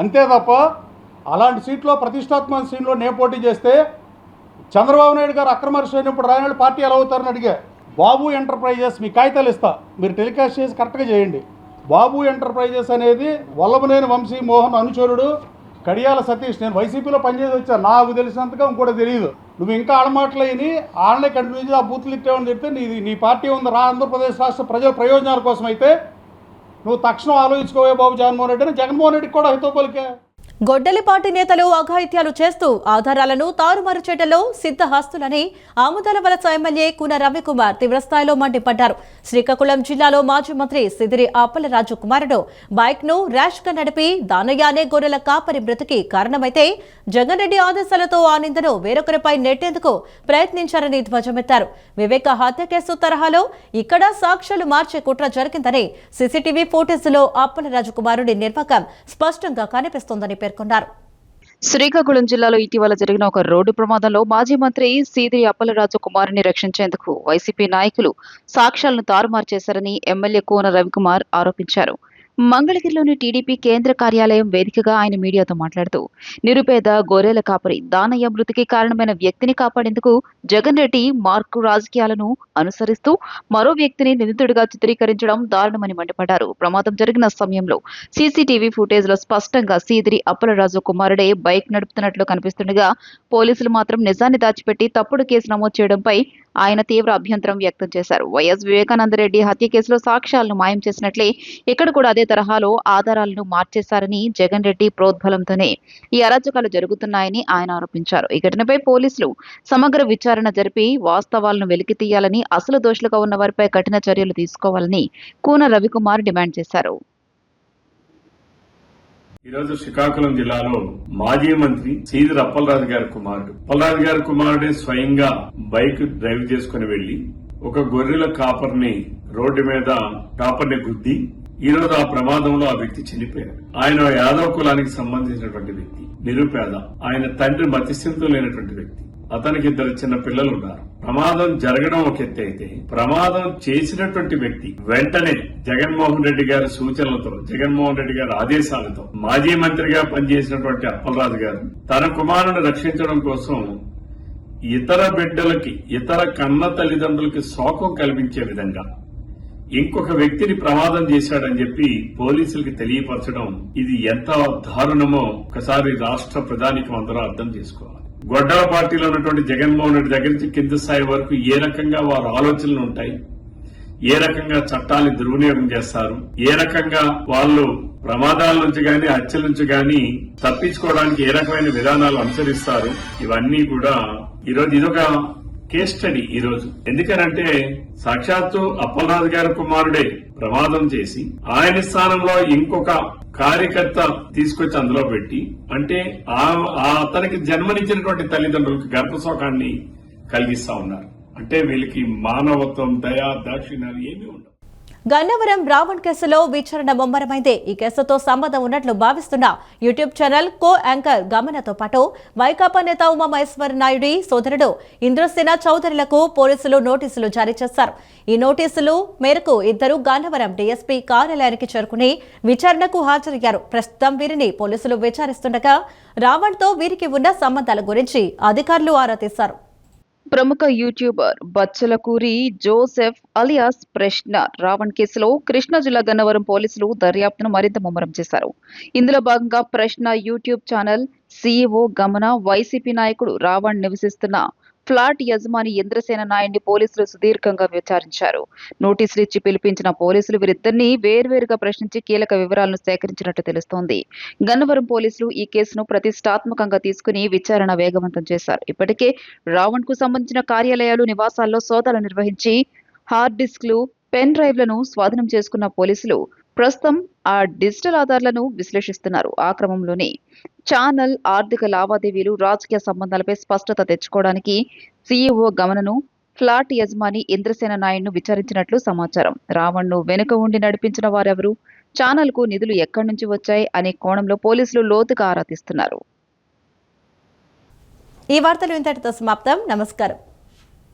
అంతే తప్ప అలాంటి సీట్లో ప్రతిష్టాత్మక సీట్లో నేను పోటీ చేస్తే చంద్రబాబు నాయుడు గారు అక్రమ అరెస్ట్ అయినప్పుడు రాయనాడు పార్టీ ఎలా అవుతారని అడిగా. బాబు ఎంటర్ప్రైజెస్ మీ కాగితాలు ఇస్తా, మీరు టెలికాస్ట్ చేసి కరెక్ట్గా చేయండి. బాబు ఎంటర్ప్రైజెస్ అనేది వల్లభనేని వంశీ మోహన్ అనుచరుడు కడియాల సతీష్. నేను వైసీపీలో పనిచేసి వచ్చాను, నాకు తెలిసినంతగా ఇంకోటి తెలియదు. నువ్వు ఇంకా ఆడమాటలు అయిని ఆడనే కంటిన్యూ చేసి ఆ బూతులు ఇట్టామని చెప్తే నీ పార్టీ ఉంది ఆంధ్రప్రదేశ్ రాష్ట్ర ప్రజల ప్రయోజనాల కోసం అయితే నువ్వు తక్షణం ఆలోచించుకోవే బాబు జగన్మోహన్ రెడ్డి అని జగన్మోహన్ రెడ్డికి కూడా హితో పలికే. గొడ్డలిపాటి నేతలు అఘాయిత్యాలు చేస్తూ ఆధారాలను తారుమారు చేయడంలో సిద్ధహస్తులని ఆముదాల వలస ఎమ్మెల్యే కూన రవికుమార్ తీవ్రస్థాయిలో మండిపడ్డారు. శ్రీకాకుళం జిల్లాలో మాజీ మంత్రి సిదిరి అప్పలరాజు కుమారుడు బైక్ ను ర్యాష్ గా నడిపి దానయ్య గొర్రెల కాపరి మృతికి కారణమైతే జగన్ రెడ్డి ఆదేశాలతో ఆ నిందను వేరొకరిపై నెట్టేందుకు ప్రయత్నించారని ధ్వజమెత్తారు. వివేక హత్య కేసు తరహాలో ఇక్కడ సాక్ష్యాలు మార్చే కుట్ర జరిగిందని సీసీటీవీ ఫుటేజ్లో అప్పలరాజు కుమారుడి నిర్వాకం స్పష్టంగా కనిపిస్తోందని పేర్కొన్నారు. శ్రీకాకుళం జిల్లాలో ఇటీవల జరిగిన ఒక రోడ్డు ప్రమాదంలో మాజీ మంత్రి సీదిరి అప్పలరాజు కుమారుని రక్షించేందుకు వైసీపీ నాయకులు సాక్ష్యాలను తారుమారు చేశారని ఎమ్మెల్యే కూన రవికుమార్ ఆరోపించారు. మంగళగిరిలోని టీడీపీ కేంద్ర కార్యాలయం వేదికగా ఆయన మీడియాతో మాట్లాడుతూ నిరుపేద గొర్రెల కాపరి దానయ్య మృతికి కారణమైన వ్యక్తిని కాపాడేందుకు జగన్ రెడ్డి మార్కు రాజకీయాలను అనుసరిస్తూ మరో వ్యక్తిని నిందితుడిగా చిత్రీకరించడం దారుణమని మండిపడ్డారు. ప్రమాదం జరిగిన సమయంలో సీసీటీవీ ఫుటేజ్ లో స్పష్టంగా సీదిరి అప్పలరాజు కుమారుడే బైక్ నడుపుతున్నట్లు కనిపిస్తుండగా పోలీసులు మాత్రం నిజాన్ని దాచిపెట్టి తప్పుడు కేసు నమోదు చేయడంపై ఆయన తీవ్ర అభ్యంతరం వ్యక్తం చేశారు. వైఎస్ వివేకానందరెడ్డి హత్య కేసులో సాక్ష్యాలను మాయం చేసినట్లే ఇక్కడ కూడా అదే తరహాలో ఆధారాలను మార్చేశారని జగన్ రెడ్డి ప్రోద్బలంతోనే ఈ అరాచకాలు జరుగుతున్నాయని ఆయన ఆరోపించారు. ఈ ఘటనపై పోలీసులు సమగ్ర విచారణ జరిపి వాస్తవాలను వెలికి తీయాలని, అసలు దోషులుగా ఉన్న వారిపై కఠిన చర్యలు తీసుకోవాలని కూన రవికుమార్ డిమాండ్ చేశారు. ఈరోజు శ్రీకాకుళం జిల్లాలో మాజీ మంత్రి సీదిరి అప్పలరాజు గారి కుమారుడు అప్పలరాజు గారి కుమారుడే స్వయంగా బైక్ డ్రైవ్ చేసుకుని వెళ్లి ఒక గొర్రెల కాపర్ని రోడ్డు మీద కాపర్ని గుద్ది ఈ రోజు ఆ ప్రమాదంలో ఆ వ్యక్తి చనిపోయాడు. ఆయన యాదవ్ కులానికి సంబంధించినటువంటి వ్యక్తి, నిరుపేద. ఆయన తండ్రి మతిస్థిమితం లేనటువంటి వ్యక్తి. అతనికి 2 చిన్న పిల్లలు ఉన్నారు. ప్రమాదం జరగడం ఒక ఎత్తి అయితే, ప్రమాదం చేసినటువంటి వ్యక్తి వెంటనే జగన్మోహన్ రెడ్డి గారి సూచనలతో, జగన్మోహన్ రెడ్డి గారి ఆదేశాలతో మాజీ మంత్రిగా పనిచేసినటువంటి అప్పలరాజు గారు తన కుమారుని రక్షించడం కోసం ఇతర బిడ్డలకి, ఇతర కన్న తల్లిదండ్రులకి శోకం కల్పించే విధంగా ఇంకొక వ్యక్తిని ప్రమాదం చేశాడని చెప్పి పోలీసులకి తెలియపరచడం, ఇది ఎంత దారుణమో ఒకసారి రాష్ట్ర ప్రధానికి అందరూ అర్థం చేసుకోవాలి. గొడ్డల పార్టీలో ఉన్నటువంటి జగన్మోహన్ రెడ్డి దగ్గర నుంచి కింద స్థాయి వరకు ఏ రకంగా వారి ఆలోచనలు ఉంటాయి, ఏ రకంగా చట్టాన్ని దుర్వినియోగం చేస్తారు, ఏ రకంగా వాళ్ళు ప్రమాదాల నుంచి గాని హత్యల నుంచి గాని తప్పించుకోవడానికి ఏ రకమైన విధానాలు అనుసరిస్తారు, ఇవన్నీ కూడా ఈరోజు ఇదొక కేస్ స్టడీ. ఈ రోజు ఎందుకనంటే సాక్షాత్తు అప్పలరాజు గారి కుమారుడే ప్రమాదం చేసి ఆయన స్థానంలో ఇంకొక కార్యకర్త తీసుకొచ్చి అందులో పెట్టి, అంటే అతనికి జన్మనిచ్చినటువంటి తల్లిదండ్రులకు గర్భశోకాన్ని కలిగిస్తా ఉన్నారు. అంటే వీళ్ళకి మానవత్వం, దయా, దాక్షిణ్యాలు ఏమీ ఉండవు. గన్నవరం రావణ్ కేసులో విచారణ ముమ్మరమైంది. ఈ కేసుతో సంబంధం ఉన్నట్లు భావిస్తున్న యూట్యూబ్ ఛానల్ కో యాంకర్ గమనతో పాటు వైకాపా నేత ఉమామహేశ్వర నాయుడి సోదరుడు ఇంద్రసేన చౌదరులకు పోలీసులు నోటీసులు జారీ చేశారు. ఈ నోటీసులు మేరకు ఇద్దరు గన్నవరం డీఎస్పీ కార్యాలయానికి చేరుకుని విచారణకు హాజరయ్యారు. ప్రస్తుతం వీరిని పోలీసులు విచారిస్తుండగా రావణ్తో వీరికి ఉన్న సంబంధాల గురించి అధికారులు ఆరా తీశారు. ప్రముఖ యూట్యూబర్ బచ్చలకూరి జోసెఫ్ అలియాస్ ప్రశ్న రావణ్ కేసులో కృష్ణా జిల్లా గన్నవరం పోలీసులు దర్యాప్తును మరింత ముమ్మరం చేశారు. ఇందులో భాగంగా ప్రశ్న యూట్యూబ్ ఛానల్ సీఈఓ గమన, వైసీపీ నాయకుడు రావణ్ నివసిస్తున్న ఫ్లాట్ యజమాని ఇంద్రసేన నాయుడిని పోలీసులు సుదీర్ఘంగా విచారించారు. నోటీసులు ఇచ్చి పిలిపించిన పోలీసులు వీరిద్దరిని వేర్వేరుగా ప్రశ్నించి కీలక వివరాలను సేకరించినట్టు తెలుస్తోంది. గన్నవరం పోలీసులు ఈ కేసును ప్రతిష్టాత్మకంగా తీసుకుని విచారణ వేగవంతం చేశారు. ఇప్పటికే రావణ్ కు సంబంధించిన కార్యాలయాలు, నివాసాల్లో సోదాలు నిర్వహించి హార్డ్ డిస్క్లు, పెన్ డ్రైవ్లను స్వాధీనం చేసుకున్న పోలీసులు ప్రస్తుతం ఆ డిజిటల్ ఆధారాలను విశ్లేషిస్తున్నారు. ఆ క్రమంలోనే ఛానల్ ఆర్థిక లావాదేవీలు, రాజకీయ సంబంధాలపై స్పష్టత తెచ్చుకోవడానికి సీఈఓ గమనను, ఫ్లాట్ యజమాని ఇంద్రసేన నాయుడును విచారించినట్లు సమాచారం. రావణ్ను వెనుక ఉండి నడిపించిన వారెవరు, ఛానల్ కు నిధులు ఎక్కడి నుంచి వచ్చాయి అనే కోణంలో పోలీసులు లోతుగా ఆరా తీస్తున్నారు. ఈ వార్తలు ఇంతటితో సమాప్తం. నమస్కారం.